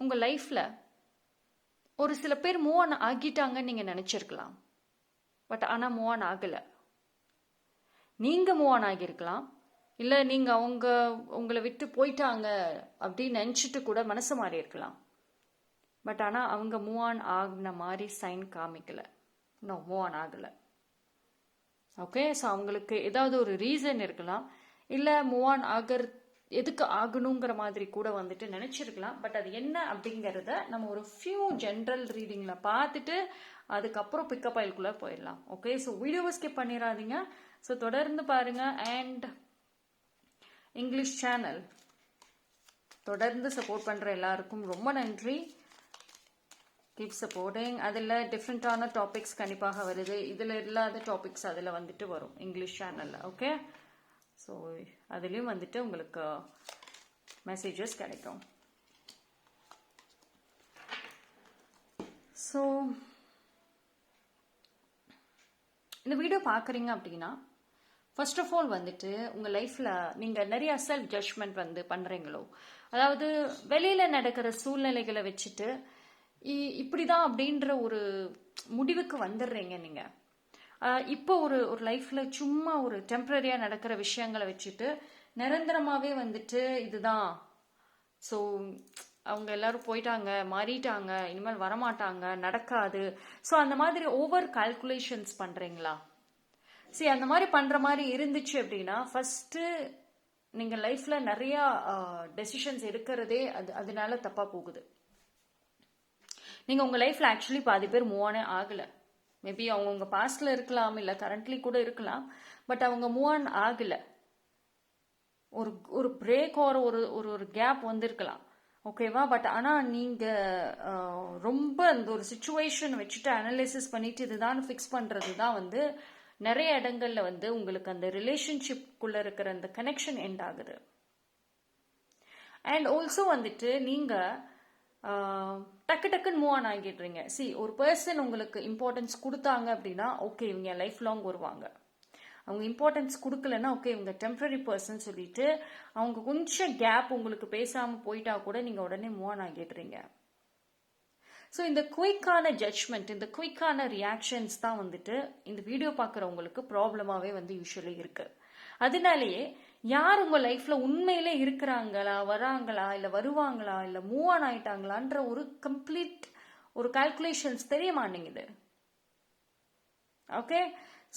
உங்கள் லைஃப்பில் ஒரு சில பேர் மூவ் ஆன் ஆகிட்டாங்கன்னு நீங்கள் நினச்சிருக்கலாம். பட் ஆனால் மூவ் ஆன் ஆகலை. நீங்கள் மூவ் ஆன் ஆகியிருக்கலாம், இல்லை நீங்கள் உங்களை விட்டு போயிட்டாங்க அப்படின்னு நினச்சிட்டு கூட மனசு மாறி இருக்கலாம். பட் ஆனால் அவங்க மூவ் ஆன் ஆகின மாதிரி சைன் காமிக்கலை. இன்னும் மூவ் ஆன் ஆகலை. ஓகே, ஸோ அவங்களுக்கு ஏதாவது ஒரு ரீசன் இருக்கலாம், இல்லை மூவ் ஆன் எதுக்கு ஆகணுங்கிற மாதிரி கூட வந்துட்டு நினச்சிருக்கலாம். பட் அது என்ன அப்படிங்கிறத நம்ம ஒரு ஃபியூ ஜென்ரல் ரீடிங்கில் பார்த்துட்டு அதுக்கப்புறம் பிக்கப் ஆயிலுக்குள்ளே போயிடலாம். ஓகே, ஸோ வீடியோவை ஸ்கிப் பண்ணிடாதீங்க. ஸோ தொடர்ந்து பாருங்கள். அண்ட் இங்கிலீஷ் சேனல் தொடர்ந்து சப்போர்ட் பண்ணுற எல்லாருக்கும் ரொம்ப நன்றி. Keep supporting. அதில் டிஃப்ரெண்ட்டான டாபிக்ஸ் கண்டிப்பாக வருது. இதில் இல்லாத டாபிக்ஸ் அதில் வந்துட்டு வரும் இங்கிலீஷ் சேனலில். ஓகே, ஸோ அதுலேயும் வந்துட்டு உங்களுக்கு மெசேஜஸ் கிடைக்கும். ஸோ இந்த வீடியோ பார்க்குறீங்க அப்படின்னா ஃபர்ஸ்ட் ஆஃப் ஆல் வந்துட்டு உங்கள் லைஃப்பில் நீங்கள் நிறைய செல்ஃப் ஜட்ஜ்மெண்ட் வந்து பண்ணுறீங்களோ, அதாவது வெளியில் நடக்கிற சூழ்நிலைகளை வச்சுட்டு இப்படிதான் அப்படின்ற ஒரு முடிவுக்கு வந்துடுறீங்க நீங்கள். இப்போ ஒரு லைஃப்பில் சும்மா ஒரு டெம்பரரியாக நடக்கிற விஷயங்களை வச்சுட்டு நிரந்தரமாகவே வந்துட்டு இதுதான், ஸோ அவங்க எல்லாரும் போயிட்டாங்க, மாறிட்டாங்க, இனிமேல் வரமாட்டாங்க, நடக்காது, ஸோ அந்த மாதிரி ஓவர் கால்குலேஷன்ஸ் பண்ணுறீங்களா? சரி, அந்த மாதிரி பண்ணுற மாதிரி இருந்துச்சு அப்படின்னா ஃபஸ்ட்டு நீங்கள் லைஃப்பில் நிறையா டெசிஷன்ஸ் எடுக்கிறதே அதனால தப்பாக போகுது. நீங்கள் உங்கள் லைஃப்பில் ஆக்சுவலி பாதி பேர் மூவ் ஆனே ஆகலை. மேபி அவங்க உங்கள் பாஸ்டில் இருக்கலாம், இல்லை கரண்ட்லி கூட இருக்கலாம். பட் அவங்க மூவ் ஆன் ஆகலை. ஒரு பிரேக் ஒரு கேப் வந்திருக்கலாம். ஓகேவா? பட் ஆனால் நீங்கள் ரொம்ப அந்த ஒரு சுச்சுவேஷன் வச்சுட்டு அனலைசிஸ் பண்ணிட்டு இதுதான் ஃபிக்ஸ் பண்ணுறது தான் வந்து நிறைய இடங்கள்ல வந்து உங்களுக்கு அந்த ரிலேஷன்ஷிப்குள்ளே இருக்கிற அந்த கனெக்ஷன் எண்ட் ஆகுது. அண்ட் ஆல்சோ வந்துட்டு நீங்கள் டக்குன்னு மூவ் ஆன் ஆகிடுறீங்க. ஒரு பர்சன் உங்களுக்கு இம்பார்ட்டன்ஸ் கொடுத்தாங்க அப்படின்னா ஓகே இவங்க லைஃப் லாங் வருவாங்க. அவங்க இம்பார்ட்டன்ஸ் கொடுக்கலன்னா ஓகே இவங்க டெம்பரரி பர்சன் சொல்லிட்டு அவங்க கொஞ்சம் கேப் உங்களுக்கு பேசாமல் போயிட்டா கூட நீங்கள் உடனே மூவ் ஆன் ஆகிடுறீங்க. ஸோ இந்த குயிக்கான ஜட்ஜ்மெண்ட், இந்த குயிக்கான ரியாக்ஷன்ஸ் தான் வந்துட்டு இந்த வீடியோ பார்க்குறவங்களுக்கு ப்ராப்ளமாகவே வந்து யூஸ்வலி இருக்கு. அதனாலேயே யார் உங்கள் லைஃப்பில் உண்மையிலே இருக்கிறாங்களா, வராங்களா, இல்லை வருவாங்களா, இல்லை மூவ் ஆன் ஆயிட்டாங்களான்ற ஒரு கம்ப்ளீட் ஒரு கால்குலேஷன்ஸ் தெரிய மாட்டேங்குது. ஓகே,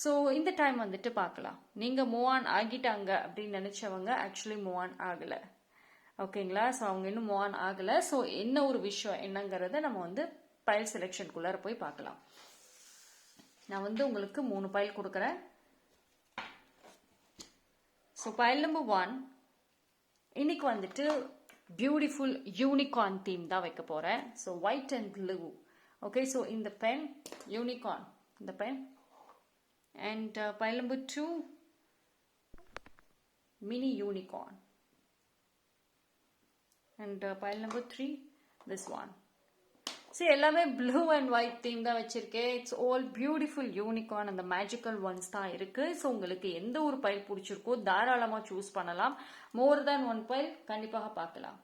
ஸோ இந்த டைம் வந்துட்டு பார்க்கலாம். நீங்கள் மூவ் ஆன் ஆகிட்டாங்க அப்படின்னு நினச்சவங்க ஆக்சுவலி மூவ் ஆன் ஆகலை. ஓகேங்களா? ஸோ அவங்க இன்னும் மூவ் ஆன் ஆகலை. ஸோ என்ன ஒரு விஷயம் என்னங்கிறத நம்ம வந்து பைல் செலெக்ஷனுக்குள்ளார போய் பார்க்கலாம். நான் வந்து உங்களுக்கு 3 பைல் கொடுக்குறேன். ஸோ பைல் நம்பர் 1 இன்னைக்கு வந்துட்டு பியூட்டிஃபுல் யூனிகார்ன் தீம் தான் வைக்க போகிறேன். So white and blue. Okay, so இந்த பென் யூனிகார்ன், இந்த pen. And pile number 2 mini unicorn. And pile number 3 this one. எல்லாமே ப்ளூ அண்ட் ஒயிட் தீம் தான் வச்சிருக்கேன். இட்ஸ் ஆல் பியூட்டிஃபுல் யூனிகார்ன், அந்த மேஜிக்கல் ஒன்ஸ் தான் இருக்கு. ஸோ உங்களுக்கு எந்த ஒரு பைல் பிடிச்சிருக்கோ தாராளமாக சூஸ் பண்ணலாம். மோர் தேன் 1 பைல் கண்டிப்பாக பார்க்கலாம்.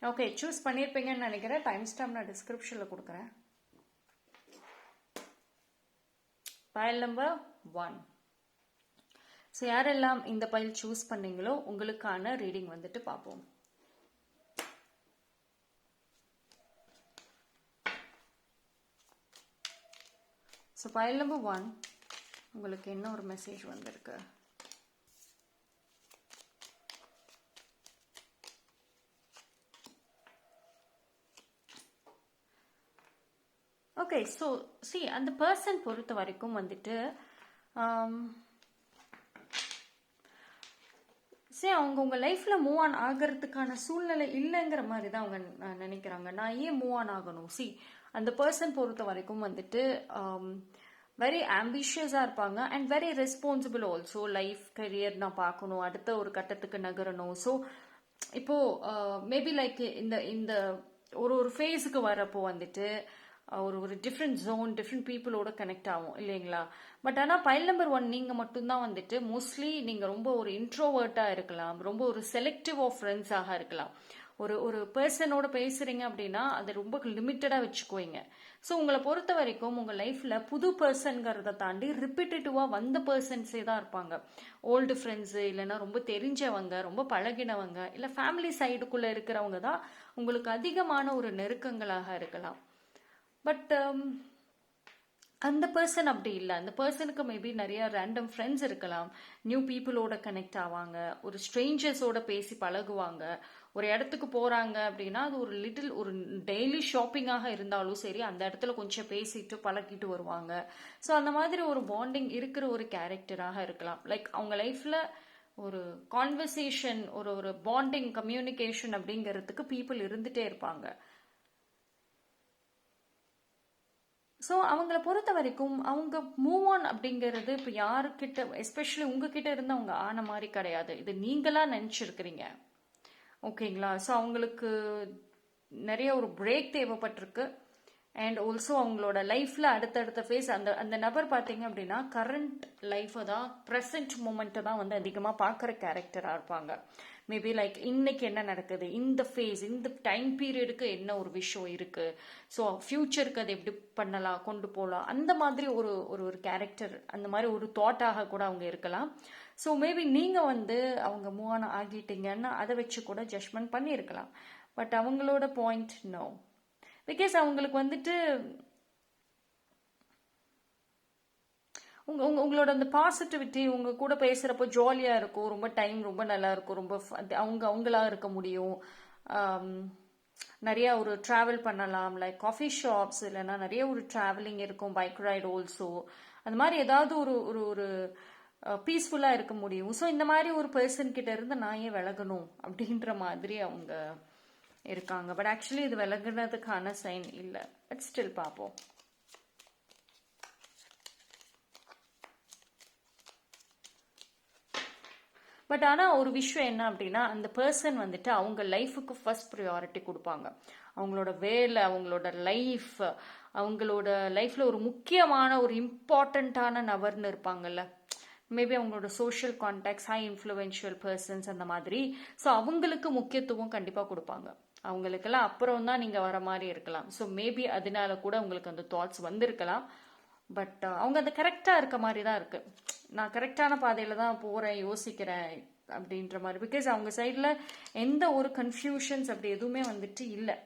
ஓகே, சூஸ் பண்ணியிருப்பீங்கன்னு நினைக்கிறேன். டைம் ஸ்டாம்ப் நான் டிஸ்கிரிப்ஷனில் கொடுக்குறேன். File number 1. ஸோ யாரெல்லாம் இந்த பைல் சூஸ் பண்ணீங்களோ உங்களுக்கான ரீடிங் வந்துட்டு பார்ப்போம். ஸோ பைல் நம்பர் 1 உங்களுக்கு என்ன ஒரு மெசேஜ் வந்திருக்கு? ஓகே, ஸோ அந்த பர்சன் பொறுத்த வரைக்கும் வந்துட்டு அவங்க உங்கள் லைஃப்பில் மூவ் ஆன் ஆகிறதுக்கான சூழ்நிலை இல்லைங்கிற மாதிரி தான் அவங்க நினைக்கிறாங்க. நான் ஏன் மூவ் ஆன் ஆகணும்? அந்த பர்சன் பொறுத்த வரைக்கும் வந்துட்டு வெரி ஆம்பிஷியஸாக இருப்பாங்க and very responsible also. Life career நான் பார்க்கணும், அடுத்த ஒரு கட்டத்துக்கு நகரணும். ஸோ இப்போ மேபி லைக் இந்த இந்த ஒரு ஒரு ஃபேஸுக்கு வரப்போ வந்துட்டு ஒரு ஒரு டிஃப்ரெண்ட் ஜோன், டிஃப்ரெண்ட் பீப்புளோட கனெக்ட் ஆகும் இல்லைங்களா? பட் ஆனால் பைல் நம்பர் 1 நீங்கள் மட்டும்தான் வந்துட்டு மோஸ்ட்லி நீங்கள் ரொம்ப ஒரு இன்ட்ரோவர்ட்டாக இருக்கலாம், ரொம்ப ஒரு செலக்டிவ் ஆஃப் ஃப்ரெண்ட்ஸாக இருக்கலாம். ஒரு ஒரு பர்சனோட பேசுறீங்க அப்படின்னா அதை ரொம்ப லிமிட்டடாக வச்சுக்குவீங்க. ஸோ உங்களை பொறுத்த வரைக்கும் உங்கள் லைஃப்பில் புது பர்சன்கிறத தாண்டி ரிப்பீட்டேட்டிவாக வந்த பர்சன்ஸே தான் இருப்பாங்க. ஓல்டு ஃப்ரெண்ட்ஸு, இல்லைன்னா ரொம்ப தெரிஞ்சவங்க, ரொம்ப பழகினவங்க, இல்லை ஃபேமிலி சைடுக்குள்ளே இருக்கிறவங்க தான் உங்களுக்கு அதிகமான ஒரு நெருக்கங்களாக இருக்கலாம். பட் அந்த பர்சன் அப்படி இல்லை. அந்த பர்சனுக்கு மேபி நிறைய ரேண்டம் ஃப்ரெண்ட்ஸ் இருக்கலாம், நியூ பீப்புளோட கனெக்ட் ஆவாங்க, ஒரு ஸ்ட்ரேஞ்சர்ஸோட பேசி பழகுவாங்க. ஒரு இடத்துக்கு போகிறாங்க அப்படின்னா அது ஒரு லிட்டில் ஒரு டெய்லி ஷாப்பிங்காக இருந்தாலும் சரி, அந்த இடத்துல கொஞ்சம் பேசிட்டு பழகிட்டு வருவாங்க. ஸோ அந்த மாதிரி ஒரு பாண்டிங் இருக்கிற ஒரு கேரக்டராக இருக்கலாம். லைக் அவங்க லைஃப்பில் ஒரு கான்வர்சேஷன், ஒரு ஒரு பாண்டிங், கம்யூனிகேஷன் அப்படிங்கிறதுக்கு பீப்புள் இருந்துகிட்டே இருப்பாங்க. ஸோ அவங்கள பொறுத்த வரைக்கும் அவங்க மூவ் ஆன் அப்படிங்கிறது இப்போ யாருக்கிட்ட, எஸ்பெஷலி உங்ககிட்ட இருந்து அவங்க ஆன மாதிரி கிடையாது. இது நீங்களா நினச்சிருக்கிறீங்க, ஓகேங்களா? ஸோ அவங்களுக்கு நிறைய ஒரு பிரேக் தேவைப்பட்டிருக்கு. அண்ட் ஆல்சோ அவங்களோட லைஃப்பில் அடுத்தடுத்த ஃபேஸ், அந்த அந்த நபர் பார்த்தீங்க அப்படின்னா கரண்ட் லைஃப்பை தான், ப்ரெசன்ட் மூமெண்ட்டை தான் வந்து அதிகமாக பார்க்குற கேரக்டராக இருப்பாங்க. மேபி லைக் இன்னைக்கு என்ன நடக்குது, இந்த ஃபேஸ், இந்த டைம் பீரியடுக்கு என்ன ஒரு விஷயம் இருக்குது, ஸோ ஃப்யூச்சருக்கு அதை எப்படி பண்ணலாம், கொண்டு போகலாம், அந்த மாதிரி ஒரு ஒரு ஒரு கேரக்டர், அந்த மாதிரி ஒரு தாட்டாக கூட அவங்க இருக்கலாம். ஸோ மேபி நீங்கள் வந்து அவங்க மூவ் ஆன் ஆகிட்டீங்கன்னா அதை வச்சு கூட ஜட்ஜ்மெண்ட் பண்ணியிருக்கலாம். பட் அவங்களோட பாயிண்ட் நோ. பிகாஸ் அவங்களுக்கு வந்துட்டு உங்களோட அந்த பாசிட்டிவிட்டி, உங்க கூட பேசுறப்போ ஜாலியா இருக்கும், ரொம்ப டைம் ரொம்ப நல்லா இருக்கும், ரொம்ப அவங்களா இருக்க முடியும். நிறைய ஒரு டிராவல் பண்ணலாம், லைக் காஃபி ஷாப்ஸ், இல்லைன்னா நிறைய ஒரு டிராவலிங் இருக்கும், பைக் ரைட் ஆல்சோ. அந்த மாதிரி ஏதாவது ஒரு ஒரு ஒரு பீஸ்ஃபுல்லாக இருக்க முடியும். ஸோ இந்த மாதிரி ஒரு பர்சன் கிட்ட இருந்து நான் ஏன் விலகணும் அப்படின்ற மாதிரி அவங்க இருக்காங்க. பட் ஆக்சுவலி இது விலகுனதுக்கான சைன் இல்லை. பட் ஸ்டில் பார்ப்போம். பட் ஆனால் ஒரு விஷயம் என்ன அப்படின்னா, அந்த பர்சன் வந்துட்டு அவங்க லைஃபுக்கு ஃபர்ஸ்ட் ப்ரியாரிட்டி கொடுப்பாங்க. அவங்களோட வேலை, அவங்களோட லைஃப், அவங்களோட லைஃப்பில் ஒரு முக்கியமான ஒரு இம்பார்ட்டண்ட்டான நபர்னு இருப்பாங்கல்ல, மேபி அவங்களோட social contacts, high influential persons, அந்த மாதிரி. ஸோ அவங்களுக்கு முக்கியத்துவம் கண்டிப்பாக கொடுப்பாங்க. அவங்களுக்கெல்லாம் அப்புறம் தான் நீங்கள் வர மாதிரி இருக்கலாம். ஸோ மேபி அதனால கூட உங்களுக்கு அந்த தாட்ஸ் வந்திருக்கலாம். பட் அவங்க அது கரெக்டாக இருக்க மாதிரி தான் இருக்குது. நான் கரெக்டான பாதையில் தான் போகிறேன், யோசிக்கிறேன் அப்படின்ற மாதிரி. பிகாஸ் அவங்க சைடில் எந்த ஒரு கன்ஃபியூஷன்ஸ் அப்படி எதுவுமே வந்துட்டு இல்லை.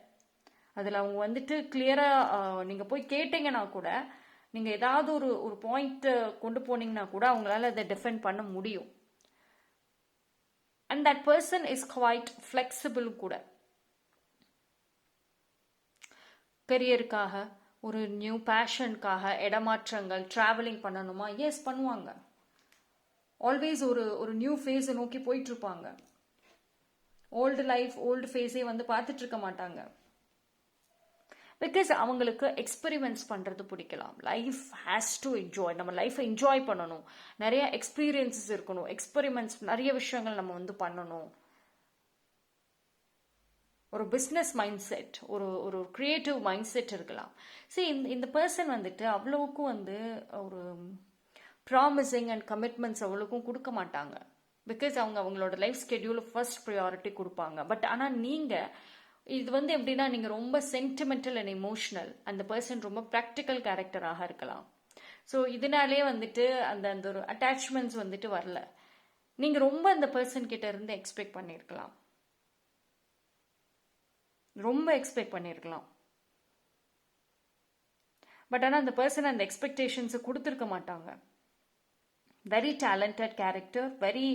அதில் அவங்க வந்துட்டு கிளியராக நீங்கள் போய் கேட்டீங்கன்னா கூட, நீங்கள் ஏதாவது ஒரு ஒரு பாயிண்ட் கொண்டு போனீங்கன்னா கூட அவங்களால அதை டிஃபெண்ட் பண்ண முடியும். And that person is quite flexible கூட. கரியருக்காக, ஒரு நியூ பேஷனுக்காக, இடமாற்றங்கள், ட்ராவலிங் பண்ணணுமா, எஸ் பண்ணுவாங்க. ஆல்வேஸ் ஒரு ஒரு நியூ ஃபேஸை நோக்கி போயிட்டு இருப்பாங்க. ஓல்டு லைஃப், ஓல்டு ஃபேஸே வந்து பார்த்துட்டு இருக்க மாட்டாங்க. பிகாஸ் அவங்களுக்கு எக்ஸ்பெரிமெண்ட்ஸ் பண்ணுறது பிடிக்கலாம். லைஃப் ஹேஸ் டு என்ஜாய், நம்ம லைஃப்பை என்ஜாய் பண்ணணும், நிறைய எக்ஸ்பீரியன்ஸஸ் இருக்கணும், எக்ஸ்பெரிமெண்ட்ஸ், நிறைய விஷயங்கள் நம்ம வந்து பண்ணணும். ஒரு பிஸ்னஸ் மைண்ட் செட், ஒரு ஒரு கிரியேட்டிவ் மைண்ட் செட் இருக்கலாம். சரி, இந்த பர்சன் வந்துட்டு அவ்வளோவுக்கும் வந்து ஒரு ப்ராமிசிங் அண்ட் கமிட்மெண்ட்ஸ் அவ்வளோக்கும் கொடுக்க மாட்டாங்க. பிகாஸ் அவங்க அவங்களோட லைஃப் ஸ்கெடியூல் ஃபர்ஸ்ட் ப்ரையாரிட்டி கொடுப்பாங்க. பட் ஆனால் நீங்கள் இது வந்து எப்படின்னா, நீங்கள் ரொம்ப சென்டிமெண்டல் அண்ட் எமோஷ்னல், அந்த பர்சன் ரொம்ப ப்ராக்டிக்கல் கேரக்டராக இருக்கலாம். ஸோ இதனாலே வந்துட்டு அந்த அந்த ஒரு அட்டாச்மெண்ட்ஸ் வந்துட்டு வரல. நீங்கள் ரொம்ப அந்த பர்சன் கிட்ட இருந்து எக்ஸ்பெக்ட் பண்ணியிருக்கலாம், ரொம்ப எக்ஸ்பெக்ட் பண்ணியிருக்கலாம். பட் ஆனால் அந்த பர்சன் அந்த எக்ஸ்பெக்டேஷன்ஸை கொடுத்துருக்க மாட்டாங்க. Very talented character, very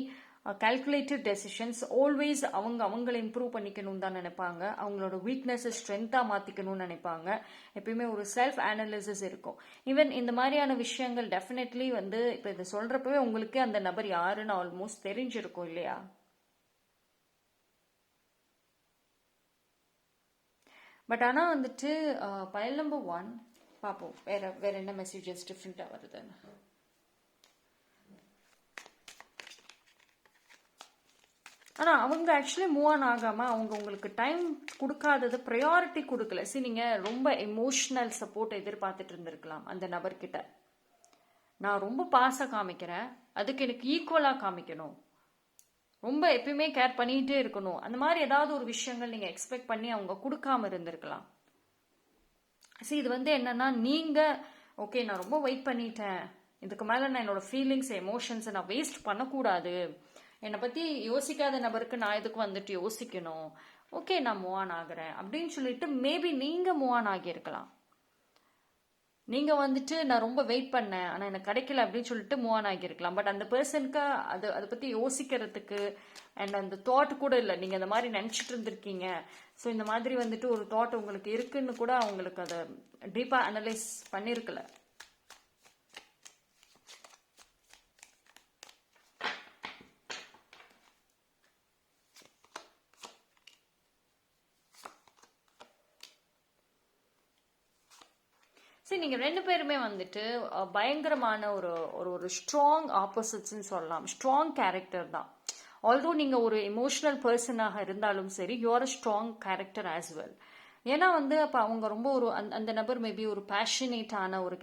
calculative decisions. Always அவங்களை இம்ப்ரூவ் பண்ணிக்கணும்னு தான் நினைப்பாங்க. அவங்களோட வீக்னஸை ஸ்ட்ரென்த்தாக மாற்றிக்கணும்னு நினைப்பாங்க. எப்பயுமே ஒரு செல்ஃப் அனாலிசிஸ் இருக்கும். ஈவன் இந்த மாதிரியான விஷயங்கள் டெஃபினெட்லி வந்து இப்போ இதை சொல்கிறப்பவே உங்களுக்கு அந்த நபர் யாருன்னு ஆல்மோஸ்ட் தெரிஞ்சிருக்கும் இல்லையா? பட் ஆனால் வந்துட்டு பைல் நம்பர் 1 பார்ப்போம் வேற என்ன மெசேஜஸ் டிஃப்ரெண்ட்டாக வருதுன்னு. ஆனால் அவங்க ஆக்சுவலி மூவ் ஆன் ஆகாமல் அவங்க உங்களுக்கு டைம் கொடுக்காதது ப்ரையாரிட்டி கொடுக்கல. சரி, நீங்கள் ரொம்ப எமோஷ்னல் சப்போர்ட் எதிர்பார்த்துட்டு இருந்திருக்கலாம் அந்த நபர்கிட்ட. நான் ரொம்ப பாசம் காமிக்கிறேன், அதுக்கு எனக்கு ஈக்குவலாக காமிக்கணும், ரொம்ப எப்பயுமே கேர் பண்ணிகிட்டே இருக்கணும், அந்த மாதிரி ஏதாவது ஒரு விஷயங்கள் நீங்கள் எக்ஸ்பெக்ட் பண்ணி அவங்க கொடுக்காம இருந்திருக்கலாம். சரி, இது வந்து என்னன்னா, நீங்கள் ஓகே நான் ரொம்ப வெயிட் பண்ணிட்டேன், இதுக்கு மேலே நான் என்னோட ஃபீலிங்ஸ் எமோஷன்ஸை நான் வேஸ்ட் பண்ணக்கூடாது, என்னை பற்றி யோசிக்காத நபருக்கு நான் இதுக்கு வந்துட்டு யோசிக்கணும், ஓகே நான் மூவ் ஆன் ஆகிறேன் அப்படின்னு சொல்லிட்டு மேபி நீங்கள் மூவ் ஆன் ஆகியிருக்கலாம். நீங்கள் வந்துட்டு நான் ரொம்ப வெயிட் பண்ணேன் ஆனால் எனக்கு கிடைக்கல அப்படின்னு சொல்லிட்டு மூவ் ஆன் ஆகியிருக்கலாம். பட் அந்த பர்சனுக்கு அதை பற்றி யோசிக்கிறதுக்கு அண்ட் அந்த தாட் கூட இல்லை. நீங்கள் அந்த மாதிரி நினச்சிட்டு இருந்திருக்கீங்க, ஸோ இந்த மாதிரி வந்துட்டு ஒரு தாட் உங்களுக்கு இருக்குன்னு கூட அவங்களுக்கு அதை டீப்பாக அனலைஸ் பண்ணியிருக்கல. சரி, நீங்கள் ரெண்டு பேருமே வந்துட்டு பயங்கரமான ஒரு ஸ்ட்ராங் ஆப்போசிட்ஸ்ன்னு சொல்லலாம். ஸ்ட்ராங் கேரக்டர் தான். ஆல்தோ நீங்கள் ஒரு எமோஷ்னல் பர்சனாக இருந்தாலும் சரி, you're a strong character as well. ஏன்னா வந்து அப்போ அவங்க ரொம்ப ஒரு அந்த நபர் மேபி ஒரு பேஷனேட்டான ஒரு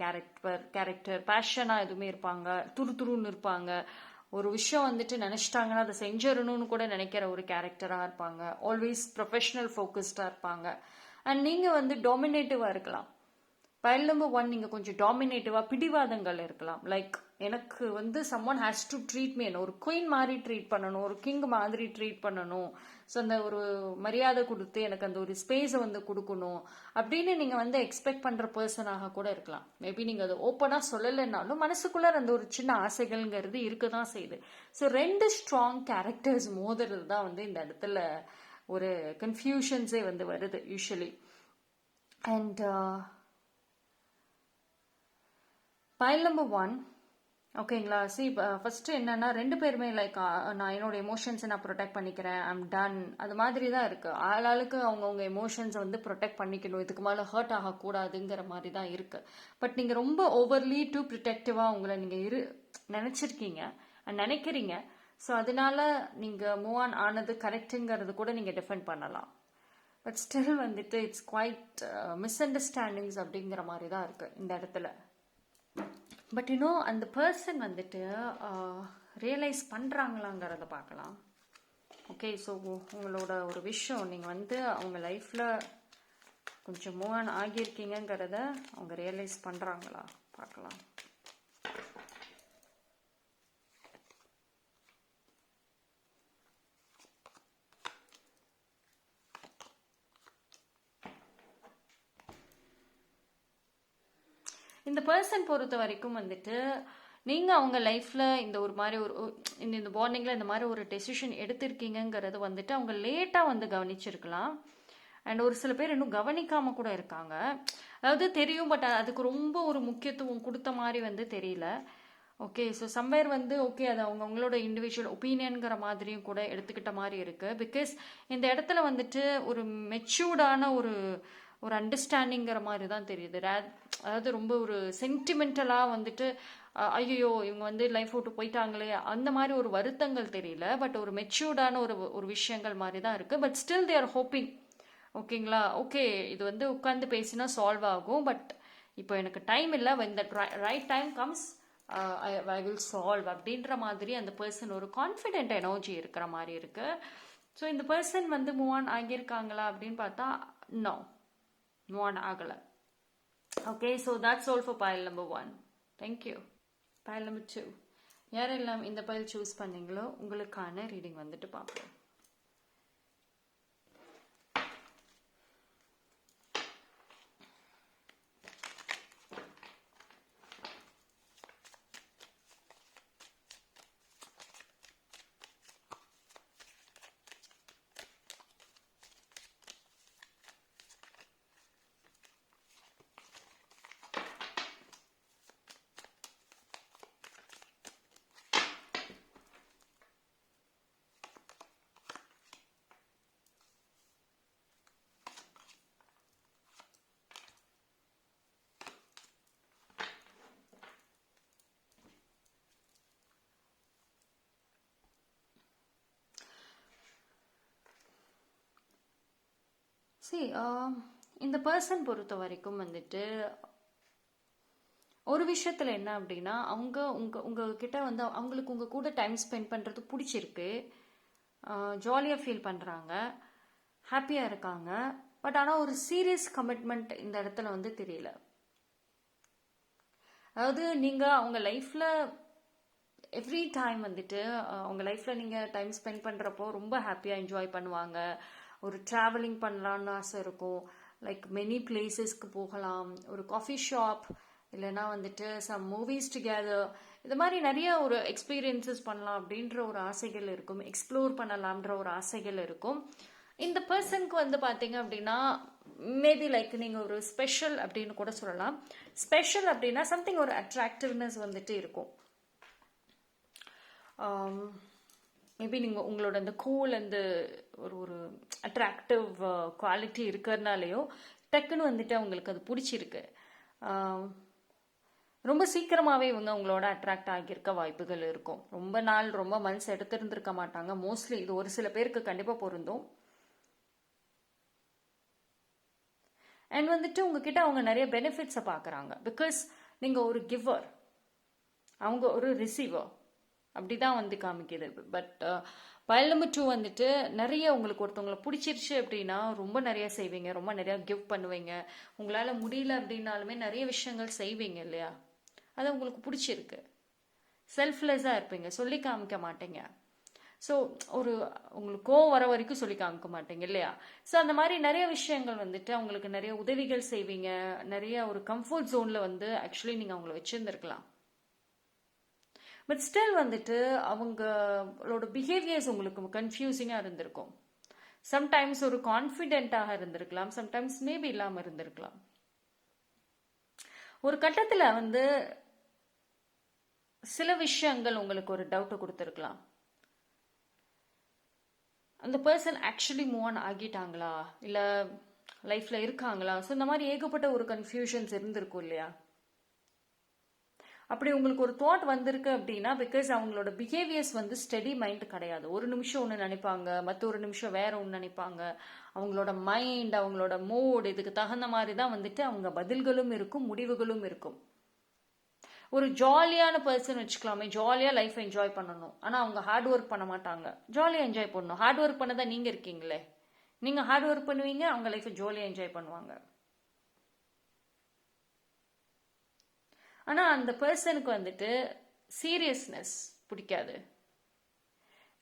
கேரக்டர் பேஷனாக எதுவுமே இருப்பாங்க, துருன்னு இருப்பாங்க, ஒரு விஷயம் வந்துட்டு நினச்சிட்டாங்கன்னா அதை செஞ்சிடணும்னு கூட நினைக்கிற ஒரு கேரக்டராக இருப்பாங்க, ஆல்வேஸ் ப்ரொஃபஷனல் ஃபோக்கஸ்டாக இருப்பாங்க. அண்ட் நீங்கள் வந்து டாமினேட்டிவாக இருக்கலாம். பைல் நம்பர் 1 நீங்கள் கொஞ்சம் டாமினேட்டிவாக பிடிவாதங்கள் இருக்கலாம். லைக் எனக்கு வந்து summon has to treat me, ஒரு குயின் மாதிரி ட்ரீட் பண்ணணும், ஒரு கிங் மாதிரி ட்ரீட் பண்ணணும், ஸோ அந்த ஒரு மரியாதை கொடுத்து எனக்கு அந்த ஒரு ஸ்பேஸை வந்து கொடுக்கணும் அப்படின்னு நீங்கள் வந்து எக்ஸ்பெக்ட் பண்ணுற பர்சனாக கூட இருக்கலாம். மேபி நீங்கள் அதை ஓப்பனாக சொல்லலைன்னாலும் மனசுக்குள்ளே அந்த ஒரு சின்ன ஆசைகள்ங்கிறது இருக்க தான் செய்யுது. ஸோ ரெண்டு ஸ்ட்ராங் கேரக்டர்ஸ் மோதுறது தான் வந்து இந்த இடத்துல ஒரு கன்ஃபியூஷன்ஸே வந்து வருது யூஸ்வலி. அண்ட் பைல் நம்பர் 1 ஓகேங்களா. ஃபர்ஸ்ட் என்னன்னா, ரெண்டு பேருமே லைக் நான் என்னோட எமோஷன்ஸை நான் ப்ரொடெக்ட் பண்ணிக்கிறேன், ஐம் டன், அது மாதிரி தான் இருக்கு. ஆளாளுக்கு அவங்கவுங்க எமோஷன்ஸை வந்து ப்ரொடெக்ட் பண்ணிக்கணும், இதுக்கு மேலே ஹர்ட் ஆகக்கூடாதுங்கிற மாதிரி தான் இருக்கு. பட் நீங்கள் ரொம்ப ஓவர்லி டூ ப்ரொடெக்டிவாக உங்களை நீங்கள் நினச்சிருக்கீங்க, நினைக்கிறீங்க. ஸோ அதனால நீங்கள் மூவ் ஆன் ஆனது கரெக்டுங்கிறது கூட நீங்கள் டிஃபெண்ட் பண்ணலாம். பட் ஸ்டில் வந்துட்டு இட்ஸ் குவைட் மிஸ் அண்டர்ஸ்டாண்டிங்ஸ் அப்படிங்கிற மாதிரி தான் இருக்கு இந்த இடத்துல. பட் இன்னும் அந்த பர்சன் வந்துட்டு ரியலைஸ் பண்ணுறாங்களாங்கிறத பார்க்கலாம். ஓகே, ஸோ உங்களோட ஒரு விஷயம் நீங்கள் வந்து அவங்க லைஃப்பில் கொஞ்சம் மூவ் ஆன் ஆகியிருக்கீங்கிறத அவங்க ரியலைஸ் பண்ணுறாங்களா பார்க்கலாம். இந்த பர்சன் பொறுத்த வரைக்கும் வந்துட்டு நீங்கள் அவங்க லைஃப்பில் இந்த ஒரு மாதிரி இந்த பாண்டிங்கில் இந்த மாதிரி ஒரு டெசிஷன் எடுத்திருக்கீங்கிறது வந்துட்டு அவங்க லேட்டாக வந்து கவனிச்சிருக்கலாம். அண்ட் ஒரு சில பேர் இன்னும் கவனிக்காமல் கூட இருக்காங்க. அதாவது தெரியும், பட் அதுக்கு ரொம்ப ஒரு முக்கியத்துவம் கொடுத்த மாதிரி வந்து தெரியல. ஓகே, ஸோ சம்வேர் வந்து ஓகே அது அவங்களோட இண்டிவிஜுவல் ஒப்பீனியன்கிற மாதிரியும் கூட எடுத்துக்கிட்ட மாதிரி இருக்குது. பிகாஸ் இந்த இடத்துல வந்துட்டு ஒரு மெச்சூர்டான ஒரு அண்டர்ஸ்டாண்டிங்கிற மாதிரி தான் தெரியுது. அதாவது ரொம்ப ஒரு சென்டிமெண்டலாக வந்துட்டு ஐயோ இவங்க வந்து லைஃப் விட்டு போயிட்டாங்களே அந்த மாதிரி ஒரு வருத்தங்கள் தெரியல. பட் ஒரு மெச்சூர்டான ஒரு விஷயங்கள் மாதிரி தான் இருக்குது. But still they are hoping. ஓகேங்களா, ஓகே இது வந்து உட்காந்து பேசினா சால்வ் ஆகும், பட் இப்போ எனக்கு டைம் இல்லை, when that right time comes I will solve அப்படின்ற மாதிரி அந்த பர்சன் ஒரு கான்ஃபிடென்ட் எனர்ஜி இருக்கிற மாதிரி இருக்கு. ஸோ இந்த பர்சன் வந்து மூவ் ஆன் ஆகியிருக்காங்களா அப்படின்னு பார்த்தா நோ, மூவ் ஆன் ஆகலை. Okay, so that's all for file number 1. Thank you. File number 2 யாரெல்லாம் இந்த பைல் சூஸ் பண்ணீங்களோ உங்களுக்கான ரீடிங் வந்துட்டு பார்ப்போம். சரி, இந்த பர்சன் பொறுத்த வரைக்கும் வந்துட்டு ஒரு விஷயத்துல என்ன அப்படின்னா, அவங்க உங்ககிட்ட வந்து அவங்களுக்கு உங்க கூட டைம் ஸ்பெண்ட் பண்றது பிடிச்சிருக்கு, ஜாலியாக ஃபீல் பண்றாங்க, ஹாப்பியா இருக்காங்க. பட் ஆனால் ஒரு சீரியஸ் கமிட்மெண்ட் இந்த இடத்துல வந்து தெரியல. அதாவது நீங்கள் அவங்க லைஃப்பில் எவ்ரி டைம் வந்துட்டு அவங்க லைஃப்பில் நீங்கள் டைம் ஸ்பெண்ட் பண்ணுறப்போ ரொம்ப ஹாப்பியாக என்ஜாய் பண்ணுவாங்க. ஒரு ட்ராவலிங் பண்ணலான்னு ஆசை இருக்கும், லைக் மெனி பிளேசஸ்க்கு போகலாம், ஒரு காஃபி ஷாப், இல்லைன்னா வந்துட்டு சம் மூவிஸ் டுகெதர், இது மாதிரி நிறைய ஒரு எக்ஸ்பீரியன்சஸ் பண்ணலாம் அப்படின்ற ஒரு ஆசைகள் இருக்கும், எக்ஸ்ப்ளோர் பண்ணலாம்ன்ற ஒரு ஆசைகள் இருக்கும். இந்த பர்சனுக்கு வந்து பார்த்தீங்க அப்படின்னா மேபி லைக் நீங்கள் ஒரு ஸ்பெஷல் அப்படின்னு கூட சொல்லலாம். ஸ்பெஷல் அப்படின்னா சம்திங் ஒரு அட்ராக்டிவ்னஸ் வந்துட்டு இருக்கும். மேபி நீங்கள் உங்களோட அந்த கூல் அந்த ஒரு ஒரு அட்ராக்டிவ் குவாலிட்டி இருக்கிறதுனாலையோ டக்குன்னு வந்துட்டு அவங்களுக்கு அது பிடிச்சிருக்கு. ரொம்ப சீக்கிரமாகவே இவங்க உங்களோட அட்ராக்ட் ஆகியிருக்க வாய்ப்புகள் இருக்கும். ரொம்ப நாள் ரொம்ப மந்த்ஸ் எடுத்துருந்துருக்க மாட்டாங்க மோஸ்ட்லி. இது ஒரு சில பேருக்கு கண்டிப்பாக பொருந்தும். அண்ட் வந்துட்டு உங்ககிட்ட அவங்க நிறைய பெனிஃபிட்ஸை பார்க்குறாங்க. பிகாஸ் நீங்கள் ஒரு கிவர், அவங்க ஒரு ரிசீவர், அப்படிதான் வந்து காமிக்குது. பட் பைல் நம்பர் 2 வந்துட்டு நிறைய உங்களுக்கு ஒருத்தவங்களை பிடிச்சிருச்சு அப்படின்னா ரொம்ப நிறைய செய்வீங்க, ரொம்ப நிறைய கிவ் பண்ணுவீங்க. உங்களால் முடியல அப்படின்னாலுமே நிறைய விஷயங்கள் செய்வீங்க இல்லையா, அது உங்களுக்கு பிடிச்சிருக்கு. செல்ஃப்லெஸ்ஸாக இருப்பீங்க, சொல்லி காமிக்க மாட்டீங்க. ஸோ ஒரு உங்களுக்கு கோவம் வர வரைக்கும் சொல்லி காமிக்க மாட்டீங்க இல்லையா. ஸோ அந்த மாதிரி நிறைய விஷயங்கள் வந்துட்டு அவங்களுக்கு நிறைய உதவிகள் செய்வீங்க. நிறைய ஒரு கம்ஃபர்ட் ஜோனில் வந்து ஆக்சுவலி நீங்கள் அவங்கள வச்சுருந்துருக்கலாம். பட் ஸ்டில் வந்துட்டு அவங்களோட பிஹேவியர்ஸ் உங்களுக்கு கன்ஃபியூசிங்காக இருந்திருக்கும். சம்டைம்ஸ் ஒரு கான்ஃபிடென்ட்டாக இருந்திருக்கலாம், சம்டைம்ஸ் மேபி இல்லாமல் இருந்திருக்கலாம். ஒரு கட்டத்தில் வந்து சில விஷயங்கள் உங்களுக்கு ஒரு டவுட்டை கொடுத்துருக்கலாம். அந்த பர்சன் ஆக்சுவலி மூவ் ஆன் ஆகிட்டாங்களா, இல்லை லைஃப்பில் இருக்காங்களா? ஸோ இந்த மாதிரி ஏகப்பட்ட ஒரு கன்ஃபியூஷன்ஸ் இருந்திருக்கும் இல்லையா. அப்படி உங்களுக்கு ஒரு தாட் வந்திருக்கு அப்படின்னா பிகாஸ் அவங்களோட பிஹேவியர்ஸ் வந்து ஸ்டெடி மைண்ட் கிடையாது. ஒரு நிமிஷம் ஒன்று நினைப்பாங்க, மற்றொரு நிமிஷம் வேற ஒன்று நினைப்பாங்க. அவங்களோட மைண்ட், அவங்களோட மூட், இதுக்கு தகுந்த மாதிரி தான் வந்துட்டு அவங்க பதில்களும் இருக்கும், முடிவுகளும் இருக்கும். ஒரு ஜாலியான பர்சன் வச்சுக்கலாமே, ஜாலியாக லைஃப் என்ஜாய் பண்ணணும், ஆனால் அவங்க ஹார்ட் ஒர்க் பண்ண மாட்டாங்க. ஜாலியாக என்ஜாய் பண்ணணும், ஹார்ட் ஒர்க் பண்ண தான் நீங்கள் இருக்கீங்களே. நீங்கள் ஹார்ட் ஒர்க் பண்ணுவீங்க, அவங்க லைஃப்பை ஜாலியாக என்ஜாய் பண்ணுவாங்க. ஆனால் அந்த பர்சனுக்கு வந்துட்டு சீரியஸ்னஸ் பிடிக்காது.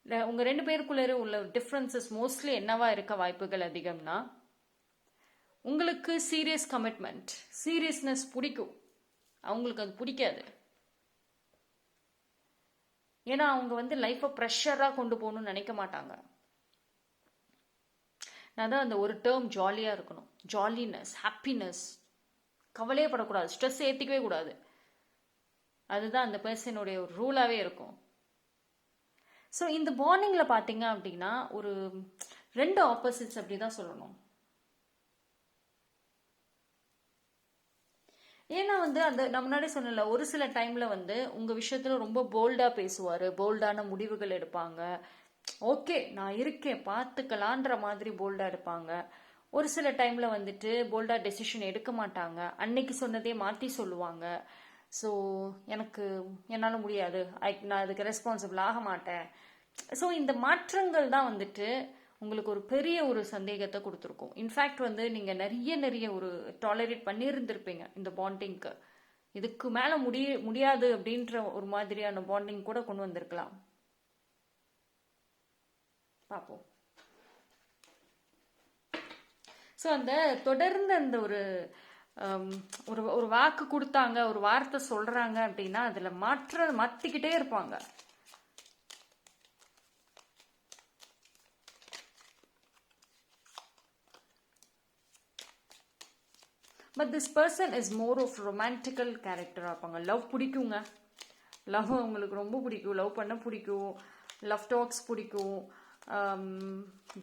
இல்லை உங்கள் ரெண்டு பேருக்குள்ளே உள்ள டிஃப்ரென்சஸ் மோஸ்ட்லி என்னவா இருக்க வாய்ப்புகள் அதிகம்னா, உங்களுக்கு சீரியஸ் கமிட்மெண்ட், சீரியஸ்னஸ் பிடிக்கும், அவங்களுக்கு அது பிடிக்காது. ஏன்னா அவங்க வந்து லைஃப்பை ப்ரெஷராக கொண்டு போகணும்னு நினைக்க மாட்டாங்க. நான் தான் அந்த ஒரு டேர்ம் ஜாலியாக இருக்கணும், ஜாலினஸ், ஹாப்பினஸ், கவலையே படக்கூடாது, ஸ்ட்ரெஸ் ஏற்றிக்கவே கூடாது. அதுதான் அந்த பர்சனுடைய ஒரு ரூலாகவே இருக்கும். ஸோ இந்த பாண்டிங்கில் பார்த்தீங்க அப்படின்னா ஒரு ரெண்டு ஆப்போசிட்ஸ் அப்படி தான் சொல்லணும். ஏன்னா வந்து அந்த நான் முன்னாடி சொன்னல, ஒரு சில டைமில் வந்து உங்கள் விஷயத்தில் ரொம்ப போல்டாக பேசுவார், போல்டான முடிவுகள் எடுப்பாங்க. ஓகே நான் இருக்கேன் பார்த்துக்கலான்ற மாதிரி போல்டாக எடுப்பாங்க. ஒரு சில டைமில் வந்துட்டு போல்டாக டெசிஷன் எடுக்க மாட்டாங்க, அன்னைக்கு சொன்னதே மாற்றி சொல்லுவாங்க. ஸோ என்னால் முடியாது, நான் அதுக்கு ரெஸ்பான்சிபிள் ஆக மாட்டேன். ஸோ இந்த மாற்றங்கள் தான் வந்துட்டு உங்களுக்கு ஒரு பெரிய ஒரு சந்தேகத்தை கொடுத்துருக்கும். இன்ஃபேக்ட் வந்து நீங்கள் நிறைய ஒரு டாலரேட் பண்ணியிருந்திருப்பீங்க இந்த பாண்டிங்க்கு. இதுக்கு மேலே முடியாது அப்படின்ற ஒரு மாதிரியான பாண்டிங் கூட கொண்டு வந்திருக்கலாம். பார்ப்போம். ஸோ அந்த தொடர்ந்து அந்த ஒரு ஒரு வாக்கு கொடுத்தாங்க, ஒரு வார்த்தை சொல்றாங்க அப்படின்னா அதுல மாத்திக்கிட்டே இருப்பாங்க. But this person is more of romantical கேரக்டராக இருப்பாங்க. லவ் பிடிக்குங்க, லவ் அவங்களுக்கு ரொம்ப பிடிக்கும், லவ் பண்ண பிடிக்கும், லவ் டாக்ஸ் பிடிக்கும்,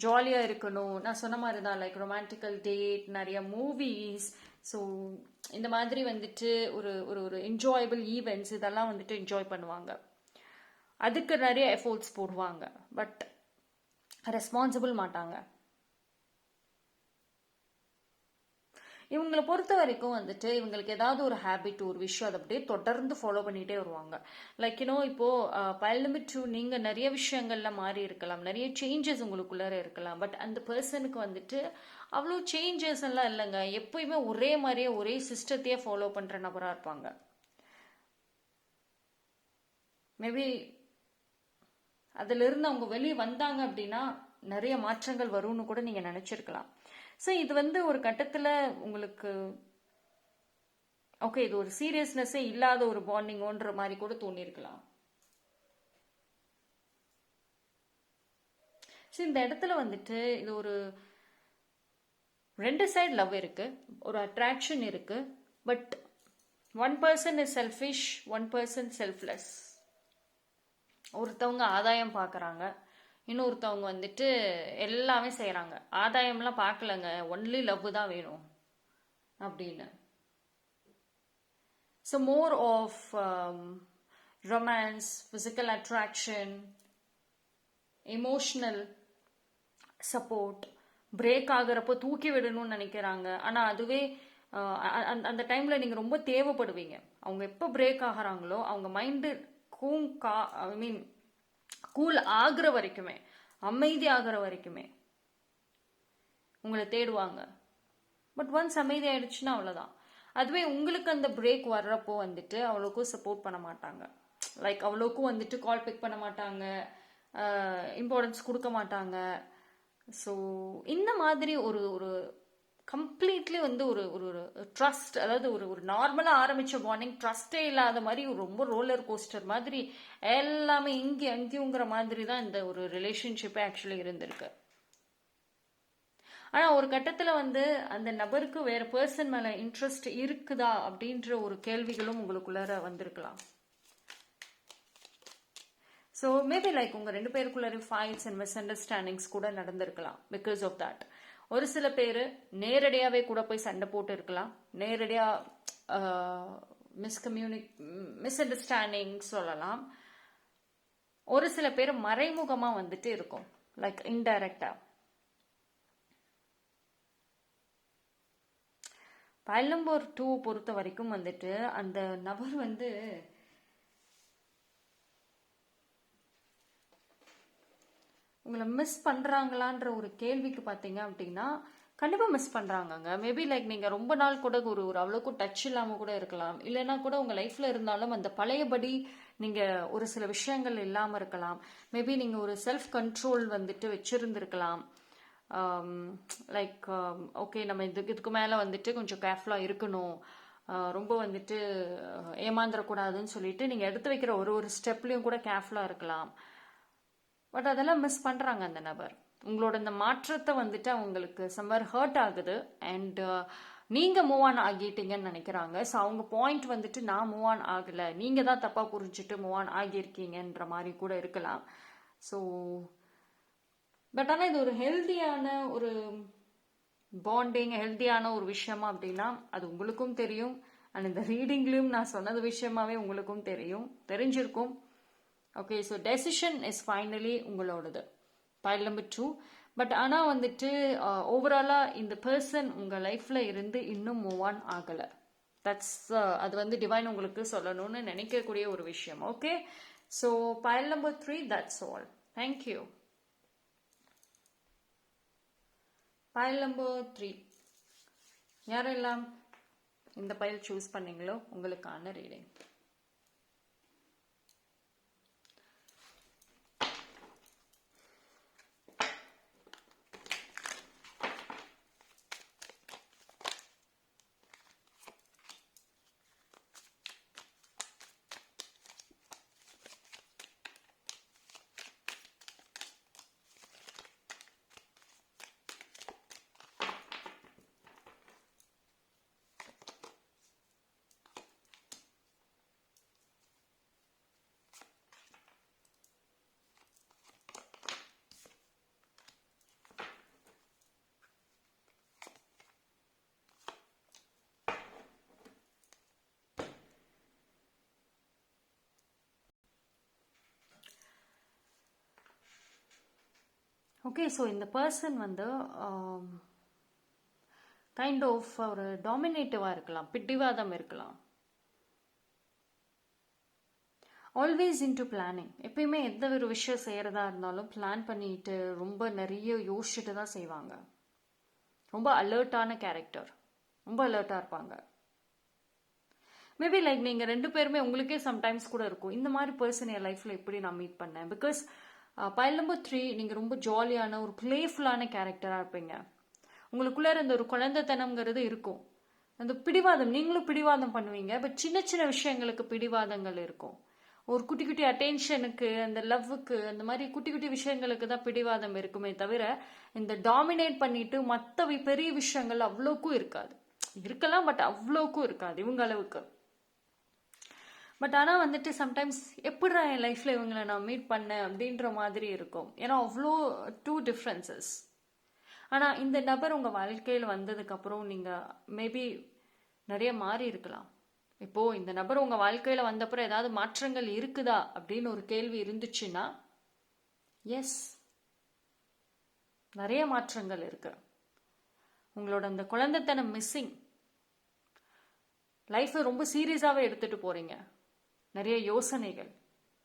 ஜாலியாக இருக்கணும். நான் சொன்ன மாதிரி தான் லைக் ரொமான்டிக்கல் டேட், நிறைய மூவிஸ். ஸோ இந்த மாதிரி வந்துட்டு ஒரு ஒரு என்ஜாயபிள் ஈவெண்ட்ஸ் இதெல்லாம் வந்துட்டு என்ஜாய் பண்ணுவாங்க. அதுக்கு நிறைய எஃபோர்ட்ஸ் போடுவாங்க, பட் ரெஸ்பான்சிபிள் மாட்டாங்க. இவங்களை பொறுத்த வரைக்கும் வந்துட்டு இவங்களுக்கு ஏதாவது ஒரு ஹேபிட் ஒரு விஷயம் அதை அப்படியே தொடர்ந்து ஃபாலோ பண்ணிட்டே வருவாங்க. லைக் இப்போ பைல் நம்பர் 2 நீங்க நிறைய விஷயங்கள்ல மாறி இருக்கலாம், நிறைய சேஞ்சஸ் உங்களுக்குள்ளார இருக்கலாம். பட் அந்த பர்சனுக்கு வந்துட்டு அவ்வளோ சேஞ்சஸ் எல்லாம் இல்லைங்க. எப்பயுமே ஒரே மாதிரியே ஒரே சிஸ்டத்தையே ஃபாலோ பண்ற நபரா இருப்பாங்க. மேபி அதுல இருந்து அவங்க வெளியே வந்தாங்க அப்படின்னா நிறைய மாற்றங்கள் வரும்னு கூட நீங்க நினைச்சிருக்கலாம். ஸோ இது ஒரு கட்டத்துல உங்களுக்கு ஓகே இது ஒரு சீரியஸ்னஸே இல்லாத ஒரு பாண்டிங்கோன்ற மாதிரி கூட தோணிருக்கலாம். ஸோ இந்த இடத்துல வந்துட்டு இது ஒரு 2 சைடு லவ் இருக்கு, ஒரு அட்ராக்ஷன் இருக்கு. But one person is selfish, one person selfless. ஒருத்தவங்க ஆதாயம் பார்க்குறாங்க, இன்னொருத்தவங்க வந்துட்டு எல்லாமே செய்கிறாங்க. ஆதாயம்லாம் பார்க்கலங்க, ஒன்லி லவ் தான் வேணும் அப்படின்னு. So more of romance, physical attraction, emotional support. Break ஆகுறப்போ தூக்கி விடணும்னு நினைக்கிறாங்க. ஆனால் அதுவே அந்த டைமில் நீங்கள் ரொம்ப தேவைப்படுவீங்க. அவங்க எப்போ பிரேக் ஆகிறாங்களோ அவங்க மைண்டு கூல் ஆகுற வரைக்குமே, அமைதி ஆகுற வரைக்குமே உங்களை தேடுவாங்க. பட் ஒன்ஸ் அமைதி ஆயிடுச்சுன்னா அவ்வளோதான். அதுவே உங்களுக்கு அந்த பிரேக் வர்றப்போ வந்துட்டு அவ்வளோக்கும் சப்போர்ட் பண்ண மாட்டாங்க. லைக் அவ்வளோக்கும் வந்துட்டு கால் பிக் பண்ண மாட்டாங்க, இம்பார்ட்டன்ஸ் கொடுக்க மாட்டாங்க. ஸோ இந்த மாதிரி ஒரு ஒரு கம்ப்ளீட்லி ஒரு ஒரு ட்ரஸ்ட், அதாவது ஒரு நார்மலாக ஆரம்பிச்ச பாண்டிங் ட்ரஸ்டே இல்லாத மாதிரி ரொம்ப ரோலர் கோஸ்டர் மாதிரி எல்லாமே இங்கே அங்கேயுங்கிற மாதிரி தான் இந்த ஒரு ரிலேஷன்ஷிப்பே ஆக்சுவலி இருந்திருக்கு. ஆனால் ஒரு கட்டத்தில் அந்த நபருக்கு வேற பர்சன் மேலே இன்ட்ரெஸ்ட் இருக்குதா அப்படின்ற ஒரு கேள்விகளும் உங்களுக்குள்ளார வந்திருக்கலாம். ஸோ மேபி லைக் உங்கள் 2 பேருக்குள்ளார ஃபைட்ஸ் அண்ட் மிஸ் அண்டர்ஸ்டாண்டிங்ஸ் கூட நடந்திருக்கலாம் பிகாஸ் ஆஃப் தட். ஒரு சில பேர் நேரடியாகவே கூட போய் சண்டை போட்டு இருக்கலாம், நேரடியாக மிஸ் அண்டர்ஸ்டாண்டிங் சொல்லலாம். ஒரு சில பேர் மறைமுகமாக இருக்கும், லைக் இன்டைரக்டா. பைல் நம்பர் 2 பொறுத்த வரைக்கும் அந்த நபர் உங்களை மிஸ் பண்ணுறாங்களான்ற ஒரு கேள்விக்கு பார்த்தீங்க அப்படின்னா கண்டிப்பாக மிஸ் பண்ணுறாங்கங்க. மேபி லைக் நீங்கள் ரொம்ப நாள் கூட ஒரு அவ்வளோக்கும் டச் இல்லாமல் கூட இருக்கலாம், இல்லைன்னா கூட உங்கள் லைஃப்பில் இருந்தாலும் அந்த பழையபடி நீங்கள் ஒரு சில விஷயங்கள் இல்லாமல் இருக்கலாம். மேபி நீங்கள் ஒரு செல்ஃப் கண்ட்ரோல் வச்சுருந்துருக்கலாம். லைக் ஓகே நம்ம இதுக்கு மேலே கொஞ்சம் கேர்ஃபுல்லாக இருக்கணும், ரொம்ப ஏமாந்துடக்கூடாதுன்னு சொல்லிட்டு நீங்கள் எடுத்து வைக்கிற ஒரு ஸ்டெப்லேயும் கூட கேர்ஃபுல்லாக இருக்கலாம். பட் அதெல்லாம் மிஸ் பண்ணுறாங்க அந்த நபர். உங்களோட இந்த மாற்றத்தை அவங்களுக்கு சம்வேர் ஹர்ட் ஆகுது. அண்ட் நீங்கள் மூவ் ஆன் ஆகிட்டீங்கன்னு நினைக்கிறாங்க. ஸோ அவங்க பாயிண்ட் நான் மூவ் ஆன் ஆகலை, நீங்கள் தான் தப்பாக புரிஞ்சுட்டு மூவ் ஆன் ஆகியிருக்கீங்கன்ற மாதிரி கூட இருக்கலாம். ஸோ பட் ஆனால் இது ஒரு ஹெல்த்தியான ஒரு பாண்டிங், ஹெல்த்தியான ஒரு விஷயமா அப்படின்னா அது உங்களுக்கும் தெரியும். அண்ட் இந்த ரீடிங்லேயும் நான் சொன்னது விஷயமாவே உங்களுக்கும் தெரிஞ்சிருக்கும். Okay, so decision is finally உங்களோடது, பைல் நம்பர் 2. பட் ஆனால் ஓவராலாக இந்த பர்சன் உங்கள் லைஃப்பில் இருந்து இன்னும் மூவ் ஆன் ஆகலை. தட்ஸ் அது டிவைன் உங்களுக்கு சொல்லணும்னு நினைக்கக்கூடிய ஒரு விஷயம். Okay, so file number 3, that's all. Thank you. File number 3 யாரெல்லாம் இந்த பைல் சூஸ் பண்ணீங்களோ உங்களுக்கான ரீடிங். ஓகே, ஸோ இந்த பர்சன் கைண்ட் ஆஃப் ஒரு டாமினேட்டிவாக இருக்கலாம், பிடிவாதம் இருக்கலாம். Always into planning. எப்பயுமே எந்த ஒரு விஷயம் செய்கிறதா இருந்தாலும் பிளான் பண்ணிட்டு ரொம்ப நிறைய யோசிச்சுட்டு தான் செய்வாங்க. ரொம்ப அலர்ட்டான கேரக்டர், ரொம்ப அலர்ட்டாக இருப்பாங்க. மேபி லைக் நீங்கள் 2 பேருமே உங்களுக்கே சம்டைம்ஸ் கூட இருக்கும், இந்த மாதிரி பர்சன் என் லைஃப்பில் எப்படி நான் மீட் பண்ணேன். பிகாஸ் பைல் நம்பர் 3 நீங்கள் ரொம்ப ஜாலியான ஒரு பிளேஃபுல்லான கேரக்டராக இருப்பீங்க. உங்களுக்குள்ளே இந்த ஒரு குழந்தைத்தனம்ங்கிறது இருக்கும். அந்த பிடிவாதம், நீங்களும் பிடிவாதம் பண்ணுவீங்க. பட் சின்ன சின்ன விஷயங்களுக்கு பிடிவாதங்கள் இருக்கும். ஒரு குட்டி குட்டி அட்டென்ஷனுக்கு, அந்த லவ்வுக்கு, அந்த மாதிரி குட்டி குட்டி விஷயங்களுக்கு தான் பிடிவாதம் இருக்குமே தவிர இந்த டாமினேட் பண்ணிட்டு மற்ற பெரிய விஷயங்கள் அவ்வளோக்கும் இருக்காது. இருக்கலாம், பட் அவ்வளோக்கும் இருக்காது இவங்க அளவுக்கு. பட் ஆனால் வந்துட்டு சம்டைம்ஸ் எப்படிடா என் லைஃப்பில் இவங்களை நான் மீட் பண்ணேன் அப்படின்ற மாதிரி இருக்கும். ஏன்னா அவ்வளோ 2 டிஃப்ரென்சஸ். ஆனால் இந்த நபர் உங்கள் வாழ்க்கையில் வந்ததுக்கப்புறம் நீங்கள் மேபி நிறைய மாறி இருக்கலாம். இப்போது இந்த நபர் உங்கள் வாழ்க்கையில் வந்தப்புறம் ஏதாவது மாற்றங்கள் இருக்குதா அப்படின்னு ஒரு கேள்வி இருந்துச்சுன்னா எஸ், நிறைய மாற்றங்கள் இருக்கு. உங்களோட அந்த குழந்தைத்தனம் மிஸ்ஸிங். லைஃப்பை ரொம்ப சீரியஸாகவே எடுத்துகிட்டு போகிறீங்க. நிறைய யோசனைகள்,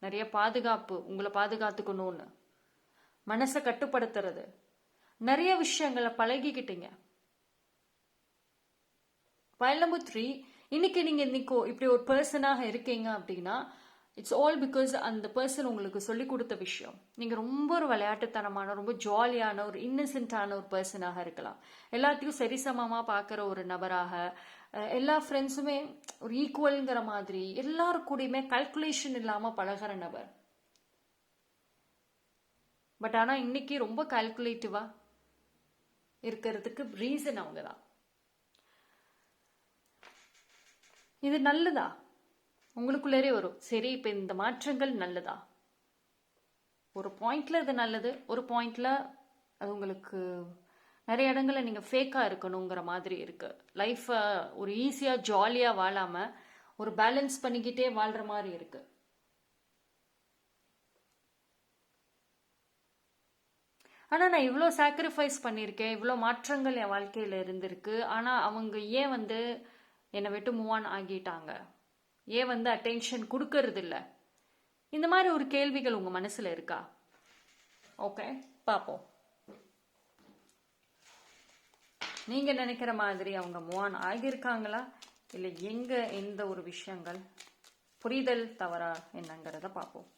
நிறைய பாதுகாப்பு, உங்களை பாதுகாத்துக்கணும்னு மனசை கட்டுப்படுத்துறது, நிறைய விஷயங்களை பழகிக்கிட்டீங்க. பைல் நம்பர் 3, இன்னைக்கு நீங்கள் இப்படி ஒரு பர்சனாக இருக்கீங்க அப்படின்னா இட்ஸ் ஆல் பிகாஸ் அந்த பர்சன் உங்களுக்கு சொல்லி கொடுத்த விஷயம். நீங்கள் ரொம்ப ஒரு விளையாட்டுத்தனமான, ரொம்ப ஜாலியான, ஒரு இன்னசென்ட்டான ஒரு பர்சனாக இருக்கலாம். எல்லாத்தையும் சரிசமமாக பார்க்குற ஒரு நபராக, எல்லா ஃப்ரெண்ட்ஸுமே ஒரு ஈக்குவல்ங்கிற மாதிரி எல்லாரும் கூடயுமே கல்குலேஷன் இல்லாமல் பழகிற நபர். பட் ஆனால் இன்னைக்கு ரொம்ப கால்குலேட்டிவாக இருக்கிறதுக்கு ரீசன் அவங்க தான். இது நல்லதா? உங்களுக்குள்ளே வரும், சரி இப்போ இந்த மாற்றங்கள் நல்லதா? ஒரு பாயிண்ட்ல இது நல்லது, ஒரு பாயிண்ட்ல அது உங்களுக்கு நிறைய இடங்கள்ல நீங்கள் ஃபேக்காக இருக்கணுங்கிற மாதிரி இருக்கு. லைஃப்பை ஒரு ஈஸியாக ஜாலியாக வாழாமல் ஒரு பேலன்ஸ் பண்ணிக்கிட்டே வாழ்கிற மாதிரி இருக்கு. ஆனால் நான் இவ்வளோ சாக்ரிஃபைஸ் பண்ணியிருக்கேன், இவ்வளோ மாற்றங்கள் என் வாழ்க்கையில் இருந்திருக்கு, ஆனால் அவங்க ஏன் என்னை விட்டு மூவ் ஆன் ஆகிட்டாங்க, ஏன் அட்டென்ஷன் கொடுக்கறது இல்லை? இந்த மாதிரி ஒரு கேள்விகள் உங்கள் மனசில் இருக்கா? ஓகே, பார்ப்போம். நீங்கள் நினைக்கிற மாதிரி அவங்க மூவ் ஆன் ஆகியிருக்காங்களா, இல்லை எந்த ஒரு விஷயங்கள் புரிதல் தவறா என்னங்கிறத பார்ப்போம்.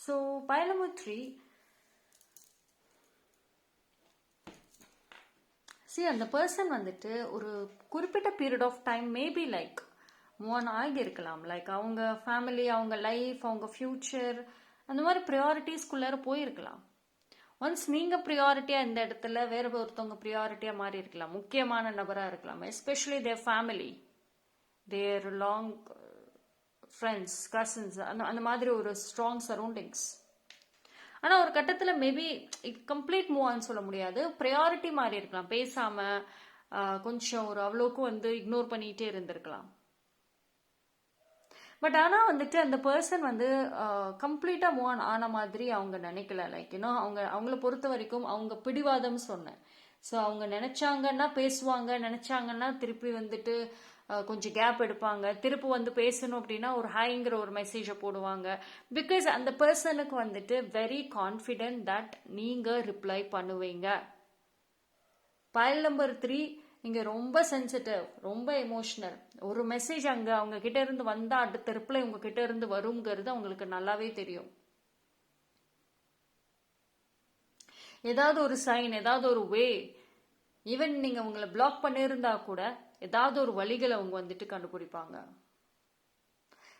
ஸோ pile number 3, அந்த பர்சன் ஒரு குறிப்பிட்ட period of time maybe like move on ஆகியிருக்கலாம். லைக் அவங்க ஃபேமிலி, அவங்க லைஃப், அவங்க ஃப்யூச்சர், அந்த மாதிரி ப்ரியாரிட்டிஸ்குள்ளார போயிருக்கலாம். ஒன்ஸ் நீங்கள் ப்ரியாரிட்டியாக இந்த இடத்துல வேற ஒருத்தவங்க ப்ரியாரிட்டியாக மாறி இருக்கலாம். முக்கியமான நபராக இருக்கலாம். Especially their family, their long friends, cousins, அந்த மாதிரி ஒரு ஸ்ட்ராங் சரௌண்டிங்ஸ். ஆனால் ஒரு கட்டத்தில் மேபி கம்ப்ளீட் மூவ் ஆன் சொல்ல முடியாது, ப்ரையாரிட்டி மாறி இருக்கலாம். பேசாமல் கொஞ்சம் ஒரு அவ்வளோக்கும் இக்னோர் பண்ணிகிட்டே இருந்திருக்கலாம். பட் ஆனால் அந்த பர்சன் கம்ப்ளீட்டாக மூவ் ஆன் ஆன மாதிரி அவங்க நினைக்கல. லைக் அவங்கள பொறுத்த வரைக்கும் அவங்க பிடிவாதம் சொன்னேன். ஸோ அவங்க நினச்சாங்கன்னா பேசுவாங்க, நினச்சாங்கன்னா திருப்பி கொஞ்சம் கேப் எடுப்பாங்க, திருப்பி பேசணும் அப்படின்னா ஒரு ஹாய்ங்கிற ஒரு மெசேஜை போடுவாங்க. பிகாஸ் அந்த பர்சனுக்கு வெரி கான்ஃபிடென்ட் தட் நீங்கள் ரிப்ளை பண்ணுவீங்க. பைல் நம்பர் 3, நீங்கள் ரொம்ப சென்சிட்டிவ், ரொம்ப எமோஷ்னல். ஒரு மெசேஜ் அவங்க கிட்ட இருந்து வந்தால் அடுத்த ரிப்ளை உங்ககிட்ட இருந்து வருங்கிறது அவங்களுக்கு நல்லாவே தெரியும். ஏதாவது ஒரு சைன், ஏதாவது ஒரு வே, ஈவன் நீங்கள் உங்களை பிளாக் பண்ணியிருந்தா கூட ஏதாவது ஒரு வழிகளை அவங்க கண்டுபிடிப்பாங்க.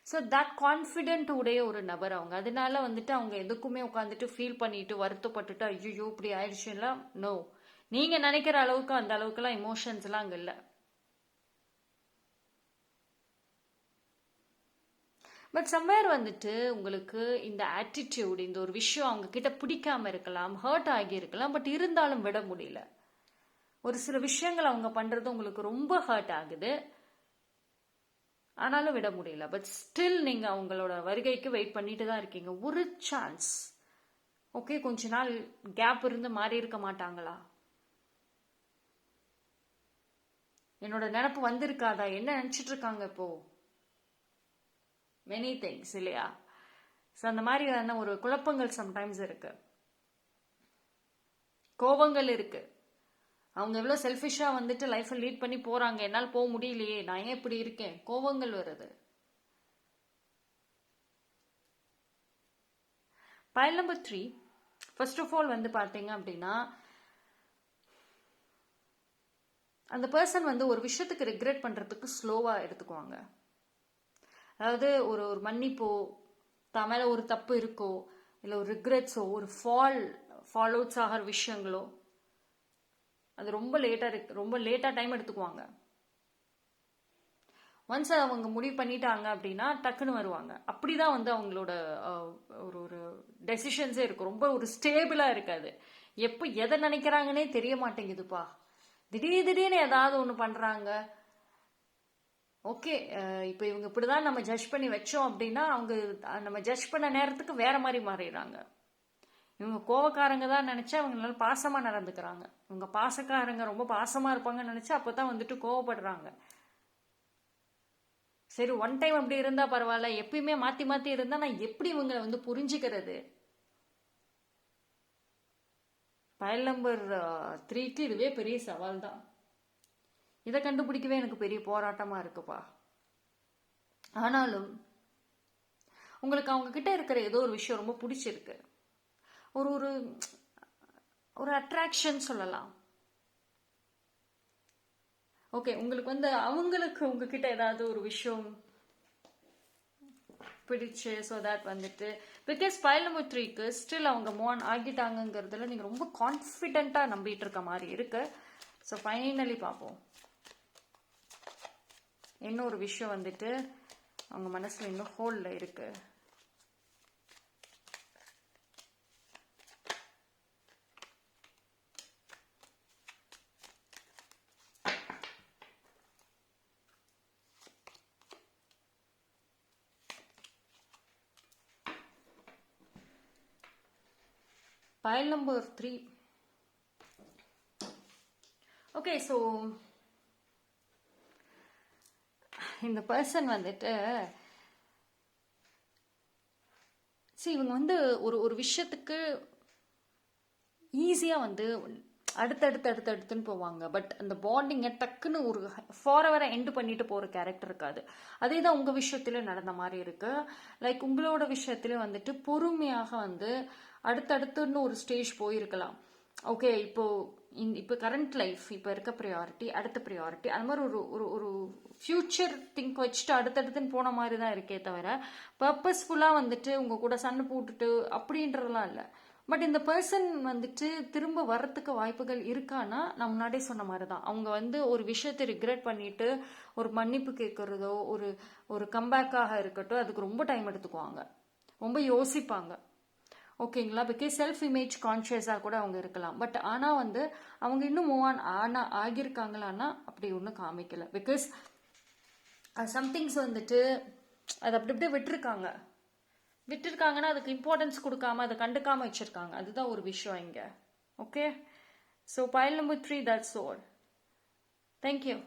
ஸோ தட் கான்ஃபிடென்ட் உடைய ஒரு நபர் அவங்க. அதனால அவங்க எதுக்குமே உட்காந்துட்டு ஃபீல் பண்ணிட்டு வருத்தப்பட்டுட்டு ஐயோ இப்படி ஆயிடுச்சுன்னா நோ, நீங்கள் நினைக்கிற அளவுக்கு அந்த அளவுக்குலாம் எமோஷன்ஸ்லாம் அங்கே இல்லை. பட் சம்வேர் வந்துட்டு உங்களுக்கு இந்த ஆட்டிடியூட், இந்த ஒரு விஷயம் அவங்க கிட்ட பிடிக்காம இருக்கலாம், ஹர்ட் ஆகி இருக்கலாம், பட் இருந்தாலும் விட முடியல. ஒரு சில விஷயங்கள் அவங்க பண்றது உங்களுக்கு ரொம்ப ஹர்ட் ஆகுது, ஆனாலும் விட முடியல. பட் ஸ்டில் நீங்க அவங்களோட வருகைக்கு வெயிட் பண்ணிட்டு தான் இருக்கீங்க. ஒரு சான்ஸ், ஓகே, கொஞ்ச நாள் கேப் இருந்து மாறி இருக்க மாட்டாங்களா? என்னோட நினப்பு வந்திருக்காதா? என்ன நினைச்சிட்டு இருக்காங்க இப்போ? மெனி திங்ஸ் இல்லையா? ஸோ அந்த மாதிரியான ஒரு குழப்பங்கள் சம்டைம்ஸ் இருக்கு, கோபங்கள் இருக்கு. அவங்க எவ்வளோ செல்ஃபிஷாக வந்துட்டு லைஃப்பை லீட் பண்ணி போறாங்க, என்னால் போக முடியலையே, நான் ஏன் இப்படி இருக்கேன், கோபங்கள் வருது. Pile number 3, first of all வந்து பார்த்தீங்க அப்படின்னா, அந்த பர்சன் வந்து ஒரு விஷயத்துக்கு ரிக்ரெட் பண்ணுறதுக்கு ஸ்லோவாக எடுத்துக்குவாங்க. அதாவது ஒரு ஒரு மன்னிப்போ, தான் மேலே ஒரு தப்பு இருக்கோ, இல்லை ஒரு ரிக்ரெட்ஸோ, ஒரு ஃபால் அவுட்ஸ் ஆகிற விஷயங்களோ, அது ரொம்ப லேட்டாக டைம் எடுத்துக்குவாங்க. ஒன்ஸ் அவங்க முடிவு பண்ணிட்டாங்க அப்படின்னா டக்குன்னு வருவாங்க. அப்படிதான் வந்து அவங்களோட ஒரு ஒரு டெசிஷன்ஸே இருக்கும். ரொம்ப ஒரு ஸ்டேபிளாக இருக்காது. எப்போ எதை நினைக்கிறாங்கன்னே தெரிய மாட்டேங்குதுப்பா. திடீர்னு ஏதாவது ஒன்று பண்ணுறாங்க. ஓகே, இப்போ இவங்க இப்படிதான் நம்ம ஜட்ஜ் பண்ணி வச்சோம் அப்படின்னா அவங்க நம்ம ஜட்ஜ் பண்ண நேரத்துக்கு வேற மாதிரி மாறிடுறாங்க. இவங்க கோவக்காரங்க தான் நினைச்சா அவங்களால பாசமா நடந்துக்கிறாங்க. இவங்க பாசக்காரங்க ரொம்ப பாசமா இருப்பாங்கன்னு நினைச்சா அப்பதான் வந்துட்டு கோவப்படுறாங்க. சரி, ஒன் டைம் அப்படி இருந்தா பரவாயில்ல, எப்பயுமே மாத்தி மாத்தி இருந்தா நான் எப்படி இவங்களை வந்து புரிஞ்சுக்கிறது? ஃபைல் நம்பர் 3க்கு இதுவே பெரிய சவால் தான். இதை கண்டுபிடிக்கவே எனக்கு பெரிய போராட்டமா இருக்குப்பா. ஆனாலும் உங்களுக்கு அவங்க கிட்ட இருக்கிற ஏதோ ஒரு விஷயம் ரொம்ப பிடிச்சிருக்கு, ஒரு ஒரு ஒரு அட்ராக்ஷன் சொல்லலாம். ஓகே, உங்களுக்கு வந்து அவங்களுக்கு உங்ககிட்ட ஏதாவது ஒரு விஷயம் பிடிச்சு, ஸோ தட் வந்துட்டு பிகாஸ் ஃபைல் நம்பர் 3க்கு ஸ்டில் அவங்க மூவ் ஆன் ஆகிட்டாங்கிறதுல நீங்கள் ரொம்ப கான்ஃபிடென்ட்டாக நம்பிட்டு இருக்க மாதிரி இருக்கு. ஸோ ஃபைனலி பார்ப்போம், இன்னும் ஒரு விஷயம் வந்துட்டு அவங்க மனசில் இன்னும் ஹோல்ல இருக்கு. Pile number 3. ஓகே, ஸோ இந்த பர்சன் வந்துட்டு இவங்க வந்து ஒரு ஒரு விஷயத்துக்கு ஈஸியாக வந்து அடுத்தடுத்துன்னு போவாங்க. பட் அந்த பாண்டிங்கை டக்குன்னு ஒரு ஃபாரெவரை எண்டு பண்ணிட்டு போகிற கேரக்டர் இருக்காது. அதே தான் உங்கள் விஷயத்துல நடந்த மாதிரி இருக்கு. லைக் உங்களோட விஷயத்துல வந்துட்டு பொறுமையாக வந்து அடுத்தடுத்துன்னு ஒரு ஸ்டேஜ் போயிருக்கலாம். ஓகே, இப்போ கரண்ட் லைஃப், இப்போ இருக்க ப்ரையாரிட்டி, அடுத்த ப்ரையாரிட்டி, அது மாதிரி ஒரு ஒரு ஒரு ஃபியூச்சர் திங்க் வச்சுட்டு அடுத்தடுத்துன்னு போன மாதிரி தான் இருக்கே தவிர பர்பஸ்ஃபுல்லாக வந்துட்டு உங்கள் கூட சண்டை போட்டுட்டு அப்படின்றதுலாம் இல்லை. பட் இந்த பர்சன் வந்துட்டு திரும்ப வர்றதுக்கு வாய்ப்புகள் இருக்கான்னா நான் முன்னாடியே சொன்ன மாதிரி தான். அவங்க வந்து ஒரு விஷயத்தை ரிக்ரெட் பண்ணிட்டு ஒரு மன்னிப்பு கேட்கறதோ ஒரு ஒரு கம்பேக்காக இருக்கட்டும், அதுக்கு ரொம்ப டைம் எடுத்துக்குவாங்க, ரொம்ப யோசிப்பாங்க. ஓகேங்களா? பிகாஸ் செல்ஃப் இமேஜ் கான்ஷியஸாக கூட அவங்க இருக்கலாம். பட் ஆனால் வந்து அவங்க இன்னும் மூவ் ஆன் ஆகியிருக்காங்களான்னா அப்படி ஒன்றும் காமிக்கல. பிகாஸ் சம்திங்ஸ் வந்துட்டு அது அப்படி அப்படியே விட்டுருக்காங்கன்னா அதுக்கு இம்பார்ட்டன்ஸ் கொடுக்காம அதை கண்டுக்காம வச்சிருக்காங்க. அதுதான் ஒரு விஷயம் இங்கே. Okay, so file number 3, that's all. Thank you.